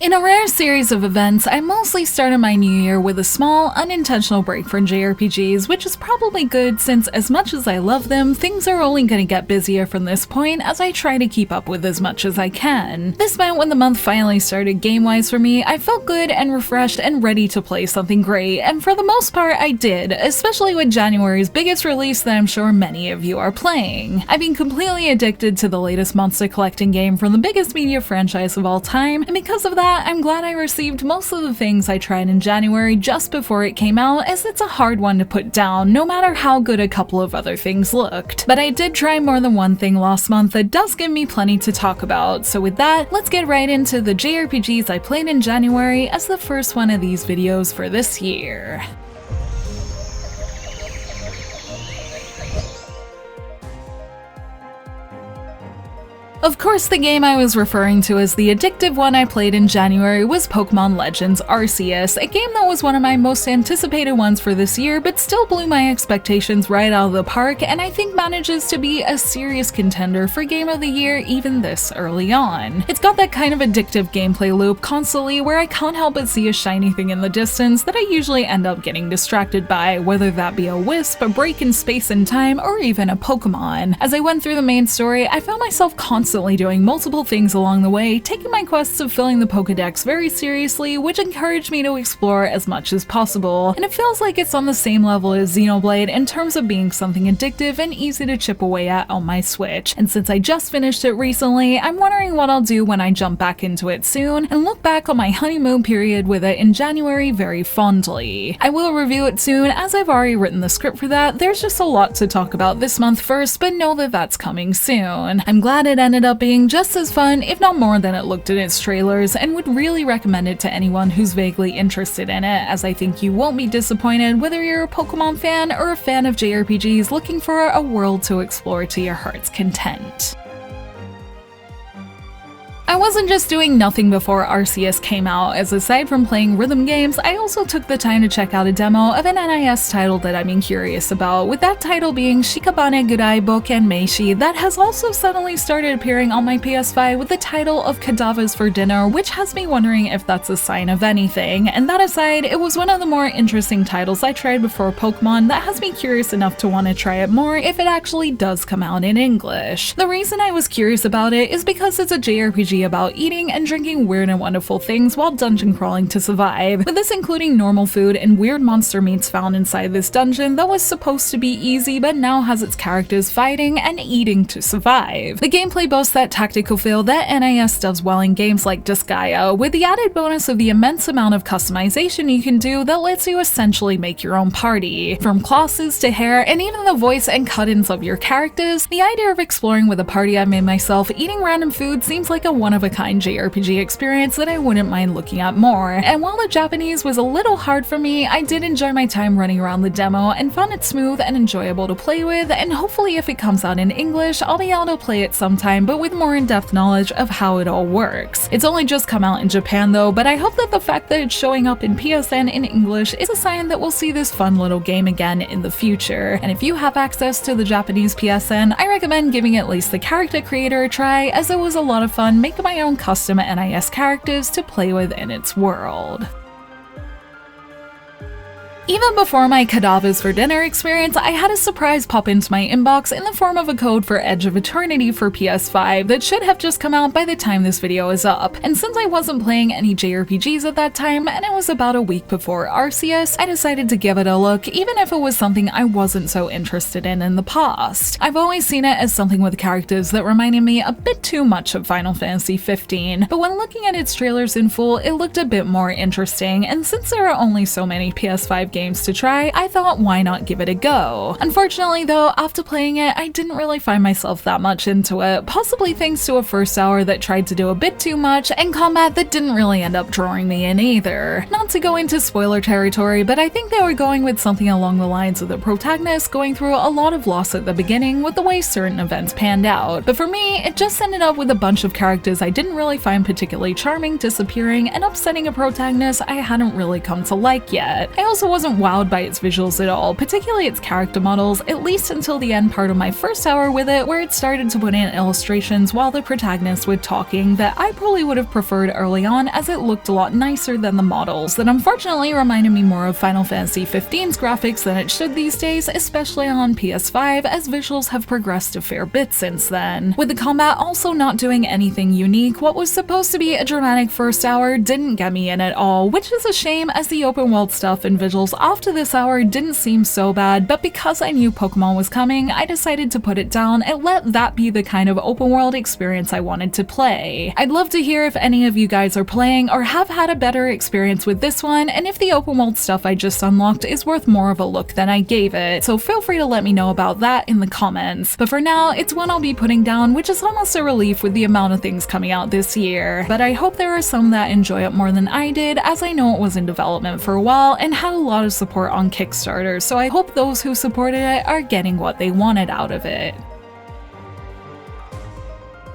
In a rare series of events, I mostly started my new year with a small, unintentional break from JRPGs, which is probably good since as much as I love them, things are only gonna get busier from this point as I try to keep up with as much as I can. This meant when the month finally started game-wise for me, I felt good and refreshed and ready to play something great, and for the most part I did, especially with January's biggest release that I'm sure many of you are playing. I've been completely addicted to the latest monster collecting game from the biggest media franchise of all time, and because of that, I'm glad I received most of the things I tried in January just before it came out, as it's a hard one to put down no matter how good a couple of other things looked. But I did try more than one thing last month that does give me plenty to talk about, so with that, let's get right into the JRPGs I played in January as the first one of these videos for this year. Of course, the game I was referring to as the addictive one I played in January was Pokemon Legends Arceus, a game that was one of my most anticipated ones for this year but still blew my expectations right out of the park, and I think manages to be a serious contender for Game of the Year even this early on. It's got that kind of addictive gameplay loop constantly where I can't help but see a shiny thing in the distance that I usually end up getting distracted by, whether that be a wisp, a break in space and time, or even a Pokemon. As I went through the main story, I found myself constantly doing multiple things along the way, taking my quests of filling the Pokedex very seriously, which encouraged me to explore as much as possible, and it feels like it's on the same level as Xenoblade in terms of being something addictive and easy to chip away at on my Switch, and since I just finished it recently, I'm wondering what I'll do when I jump back into it soon, and look back on my honeymoon period with it in January very fondly. I will review it soon, as I've already written the script for that. There's just a lot to talk about this month first, but know that that's coming soon. I'm glad it ended up being just as fun, if not more than it looked in its trailers, and would really recommend it to anyone who's vaguely interested in it, as I think you won't be disappointed whether you're a Pokemon fan or a fan of JRPGs looking for a world to explore to your heart's content. I wasn't just doing nothing before Arceus came out, as aside from playing rhythm games, I also took the time to check out a demo of an NIS title that I've been curious about, with that title being Shikabanegurai Bouken Meshi, that has also suddenly started appearing on my PS5 with the title of Cadavers for Dinner, which has me wondering if that's a sign of anything. And that aside, it was one of the more interesting titles I tried before Pokemon that has me curious enough to want to try it more if it actually does come out in English. The reason I was curious about it is because it's a JRPG about eating and drinking weird and wonderful things while dungeon crawling to survive, with this including normal food and weird monster meats found inside this dungeon that was supposed to be easy but now has its characters fighting and eating to survive. The gameplay boasts that tactical feel that NIS does well in games like Disgaea, with the added bonus of the immense amount of customization you can do that lets you essentially make your own party. From classes to hair and even the voice and cut-ins of your characters, the idea of exploring with a party I've made myself eating random food seems like a one-of-a-kind JRPG experience that I wouldn't mind looking at more. And while the Japanese was a little hard for me, I did enjoy my time running around the demo and found it smooth and enjoyable to play with, and hopefully if it comes out in English, I'll be able to play it sometime, but with more in-depth knowledge of how it all works. It's only just come out in Japan though, but I hope that the fact that it's showing up in PSN in English is a sign that we'll see this fun little game again in the future. And if you have access to the Japanese PSN, I recommend giving at least the character creator a try, as it was a lot of fun making my own custom NIS characters to play with in its world. Even before my Cadavers for Dinner experience, I had a surprise pop into my inbox in the form of a code for Edge of Eternity for PS5 that should have just come out by the time this video is up. And since I wasn't playing any JRPGs at that time, and it was about a week before Arceus, I decided to give it a look, even if it was something I wasn't so interested in the past. I've always seen it as something with characters that reminded me a bit too much of Final Fantasy XV, but when looking at its trailers in full, it looked a bit more interesting, and since there are only so many PS5 games to try, I thought why not give it a go. Unfortunately though, after playing it, I didn't really find myself that much into it, possibly thanks to a first hour that tried to do a bit too much, and combat that didn't really end up drawing me in either. Not to go into spoiler territory, but I think they were going with something along the lines of the protagonist going through a lot of loss at the beginning with the way certain events panned out, but for me, it just ended up with a bunch of characters I didn't really find particularly charming disappearing and upsetting a protagonist I hadn't really come to like yet. I also wasn't wasn't wowed by its visuals at all, particularly its character models, at least until the end part of my first hour with it, where it started to put in illustrations while the protagonists were talking that I probably would have preferred early on, as it looked a lot nicer than the models that unfortunately reminded me more of Final Fantasy XV's graphics than it should these days, especially on PS5, as visuals have progressed a fair bit since then. With the combat also not doing anything unique, what was supposed to be a dramatic first hour didn't get me in at all, which is a shame, as the open world stuff and visuals after this hour didn't seem so bad, but because I knew Pokemon was coming, I decided to put it down and let that be the kind of open world experience I wanted to play. I'd love to hear if any of you guys are playing or have had a better experience with this one, and if the open world stuff I just unlocked is worth more of a look than I gave it, so feel free to let me know about that in the comments. But for now, it's one I'll be putting down, which is almost a relief with the amount of things coming out this year. But I hope there are some that enjoy it more than I did, as I know it was in development for a while and had a lot of support on Kickstarter, so I hope those who supported it are getting what they wanted out of it.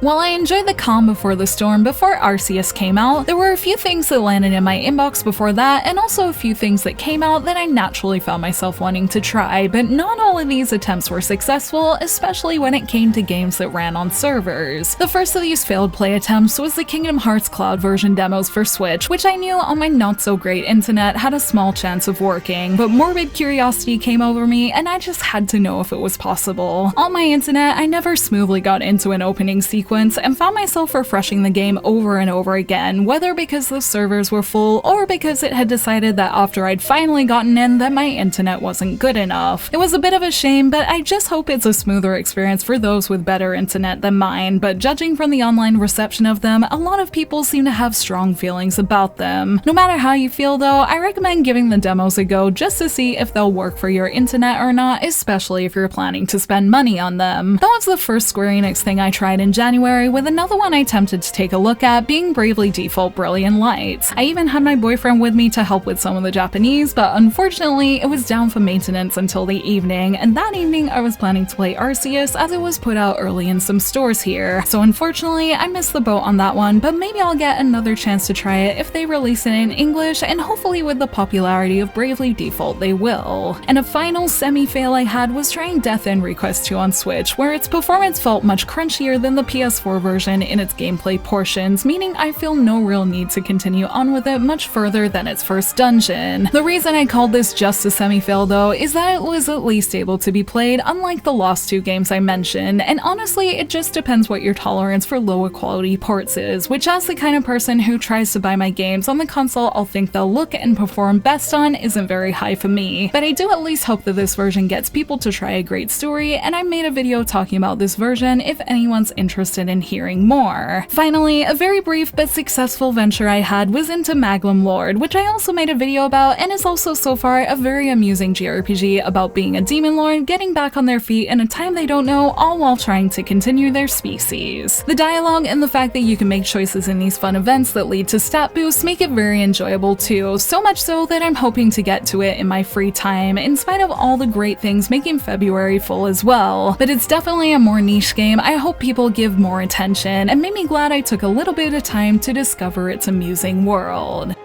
While I enjoyed the calm before the storm before Arceus came out, there were a few things that landed in my inbox before that, and also a few things that came out that I naturally found myself wanting to try, but not all of these attempts were successful, especially when it came to games that ran on servers. The first of these failed play attempts was the Kingdom Hearts Cloud version demos for Switch, which I knew on my not-so-great internet had a small chance of working, but morbid curiosity came over me and I just had to know if it was possible. On my internet, I never smoothly got into an opening sequence and found myself refreshing the game over and over again, whether because the servers were full or because it had decided that after I'd finally gotten in that my internet wasn't good enough. It was a bit of a shame, but I just hope it's a smoother experience for those with better internet than mine, but judging from the online reception of them, a lot of people seem to have strong feelings about them. No matter how you feel though, I recommend giving the demos a go just to see if they'll work for your internet or not, especially if you're planning to spend money on them. That was the first Square Enix thing I tried in January, with another one I attempted to take a look at being Bravely Default Brilliant Lights. I even had my boyfriend with me to help with some of the Japanese, but unfortunately it was down for maintenance until the evening, and that evening I was planning to play Arceus as it was put out early in some stores here. So unfortunately I missed the boat on that one, but maybe I'll get another chance to try it if they release it in English, and hopefully with the popularity of Bravely Default they will. And a final semi-fail I had was trying Death End Request 2 on Switch, where its performance felt much crunchier than the PS4 version in its gameplay portions, meaning I feel no real need to continue on with it much further than its first dungeon. The reason I called this just a semi-fail though is that it was at least able to be played, unlike the last two games I mentioned, and honestly it just depends what your tolerance for lower quality ports is, which as the kind of person who tries to buy my games on the console I'll think they'll look and perform best on isn't very high for me, but I do at least hope that this version gets people to try a great story, and I made a video talking about this version if anyone's interested in hearing more. Finally, a very brief but successful venture I had was into Maglam Lord, which I also made a video about, and is also so far a very amusing JRPG about being a demon lord getting back on their feet in a time they don't know, all while trying to continue their species. The dialogue and the fact that you can make choices in these fun events that lead to stat boosts make it very enjoyable too, so much so that I'm hoping to get to it in my free time, in spite of all the great things making February full as well. But it's definitely a more niche game I hope people give more attention, and made me glad I took a little bit of time to discover its amusing world.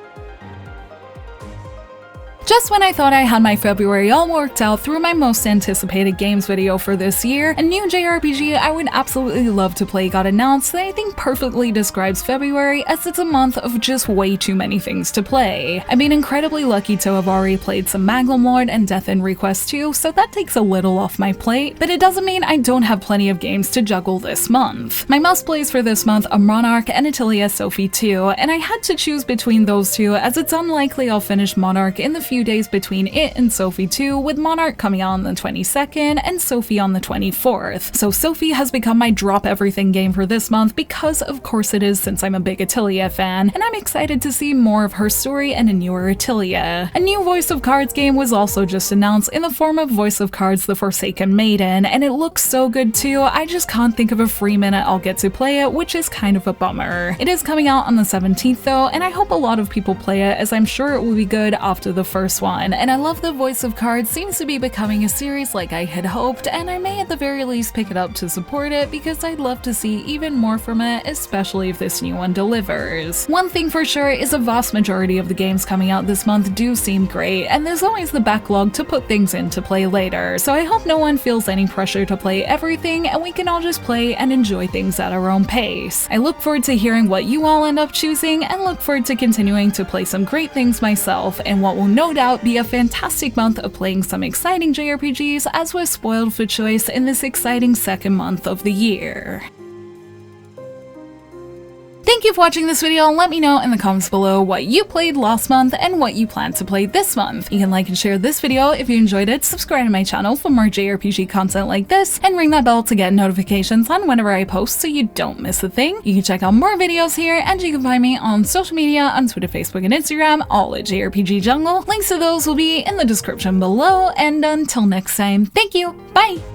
Just when I thought I had my February all worked out through my most anticipated games video for this year, a new JRPG I would absolutely love to play got announced that I think perfectly describes February, as it's a month of just way too many things to play. I've been incredibly lucky to have already played some Maglam Lord and Death End Request 2, so that takes a little off my plate, but it doesn't mean I don't have plenty of games to juggle this month. My must-plays for this month are Monark and Atelier Sophie 2, and I had to choose between those two as it's unlikely I'll finish Monark in the few days between it and Sophie 2, with Monark coming out on the 22nd and Sophie on the 24th. So Sophie has become my drop everything game for this month because of course it is, since I'm a big Atelier fan, and I'm excited to see more of her story and a newer Atelier. A new Voice of Cards game was also just announced in the form of Voice of Cards The Forsaken Maiden, and it looks so good too. I just can't think of a free minute I'll get to play it, which is kind of a bummer. It is coming out on the 17th though, and I hope a lot of people play it, as I'm sure it will be good after the first first one, and I love the Voice of Cards seems to be becoming a series like I had hoped, and I may at the very least pick it up to support it because I'd love to see even more from it, especially if this new one delivers. One thing for sure is a vast majority of the games coming out this month do seem great, and there's always the backlog to put things in to play later, so I hope no one feels any pressure to play everything and we can all just play and enjoy things at our own pace. I look forward to hearing what you all end up choosing and look forward to continuing to play some great things myself in what will no doubt be a fantastic month of playing some exciting JRPGs as we're spoiled for choice in this exciting second month of the year. Thank you for watching this video, and let me know in the comments below what you played last month and what you plan to play this month. You can like and share this video if you enjoyed it, subscribe to my channel for more JRPG content like this, and ring that bell to get notifications on whenever I post so you don't miss a thing. You can check out more videos here, and you can find me on social media on Twitter, Facebook, and Instagram, all at JRPG Jungle. Links to those will be in the description below, and until next time, thank you, bye!